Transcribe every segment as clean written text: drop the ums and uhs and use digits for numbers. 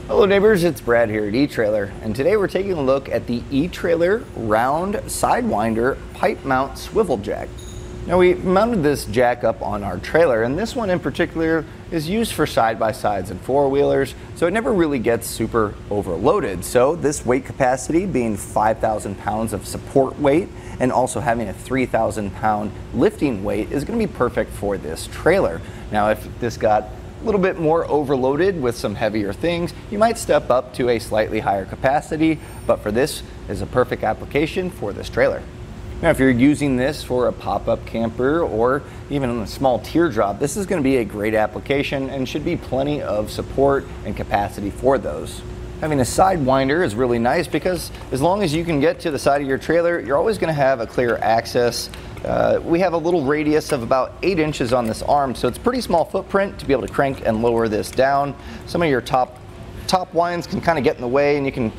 Hello neighbors, it's Brad here at eTrailer, and today we're taking a look at the eTrailer round sidewinder pipe mount swivel jack. Now we mounted this jack up on our trailer, and this one in particular is used for side-by-sides and four-wheelers, so it never really gets super overloaded. So this weight capacity being 5,000 pounds of support weight and also having a 3,000 pound lifting weight is going to be perfect for this trailer. Now if this got a little bit more overloaded with some heavier things, you might step up to a slightly higher capacity, but for this is a perfect application for this trailer. Now if you're using this for a pop-up camper or even on a small teardrop, this is going to be a great application and should be plenty of support and capacity for those. Having a sidewinder is really nice because as long as you can get to the side of your trailer, you're always going to have a clear access. We have a little radius of about 8 inches on this arm, so it's a pretty small footprint to be able to crank and lower this down. Some of your top winds can kind of get in the way, and you can,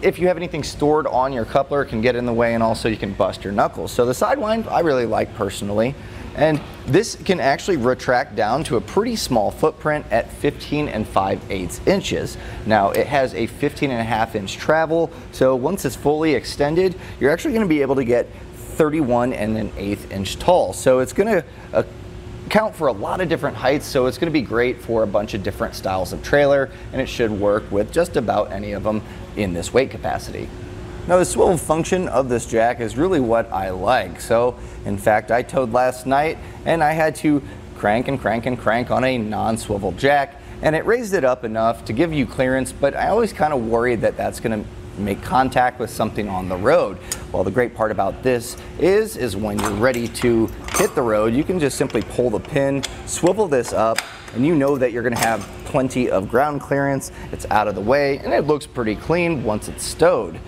if you have anything stored on your coupler, it can get in the way, and also you can bust your knuckles. So the sidewind I really like personally, and this can actually retract down to a pretty small footprint at 15 5/8 inches. Now it has a 15.5 inch travel, so once it's fully extended, you're actually going to be able to get 31 1/8 inch tall. So it's going to count for a lot of different heights, so it's going to be great for a bunch of different styles of trailer, and it should work with just about any of them in this weight capacity. Now the swivel function of this jack is really what I like. So in fact, I towed last night and I had to crank and crank and crank on a non-swivel jack, and it raised it up enough to give you clearance, but I always kind of worried that that's going to make contact with something on the road. Well, the great part about this is when you're ready to hit the road, you can just simply pull the pin, swivel this up, and you know that you're going to have plenty of ground clearance. It's out of the way, and it looks pretty clean once it's stowed.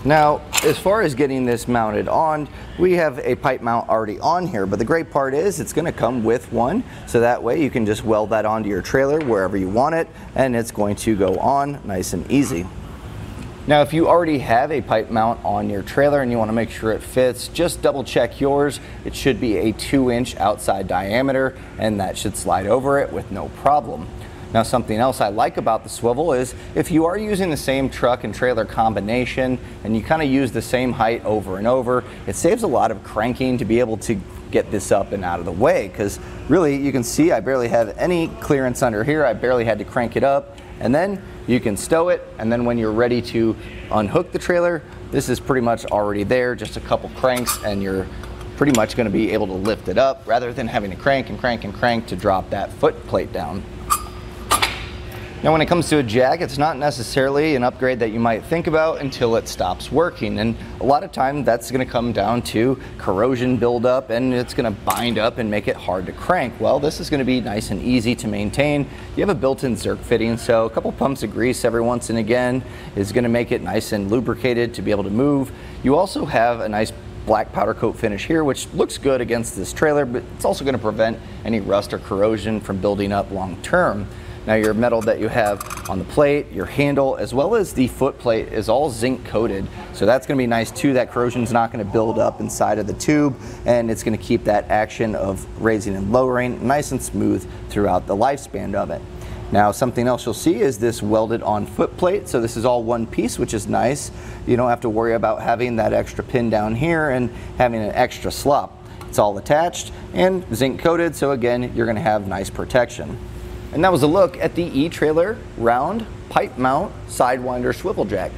Now, as far as getting this mounted on, we have a pipe mount already on here, but the great part is it's going to come with one, so that way you can just weld that onto your trailer wherever you want it, and it's going to go on nice and easy. Now if you already have a pipe mount on your trailer and you want to make sure it fits, just double check yours. It should be a 2-inch outside diameter, and that should slide over it with no problem. Now something else I like about the swivel is if you are using the same truck and trailer combination and you kind of use the same height over and over, it saves a lot of cranking to be able to get this up and out of the way, because really you can see I barely have any clearance under here. I barely had to crank it up, and then you can stow it, and then when you're ready to unhook the trailer, this is pretty much already there, just a couple cranks and you're pretty much going to be able to lift it up rather than having to crank and crank and crank to drop that foot plate down. Now when it comes to a jack, it's not necessarily an upgrade that you might think about until it stops working, and a lot of time that's going to come down to corrosion buildup, and it's going to bind up and make it hard to crank. Well, this is going to be nice and easy to maintain. You have a built-in Zerk fitting, so a couple pumps of grease every once and again is going to make it nice and lubricated to be able to move. You also have a nice black powder coat finish here, which looks good against this trailer, but it's also going to prevent any rust or corrosion from building up long term. Now your metal that you have on the plate, your handle, as well as the foot plate is all zinc coated. So that's going to be nice too. That corrosion's not going to build up inside of the tube, and it's going to keep that action of raising and lowering nice and smooth throughout the lifespan of it. Now something else you'll see is this welded on foot plate. So this is all one piece, which is nice. You don't have to worry about having that extra pin down here and having an extra slop. It's all attached and zinc coated, so again, you're going to have nice protection. And that was a look at the eTrailer round pipe mount sidewinder swivel jack.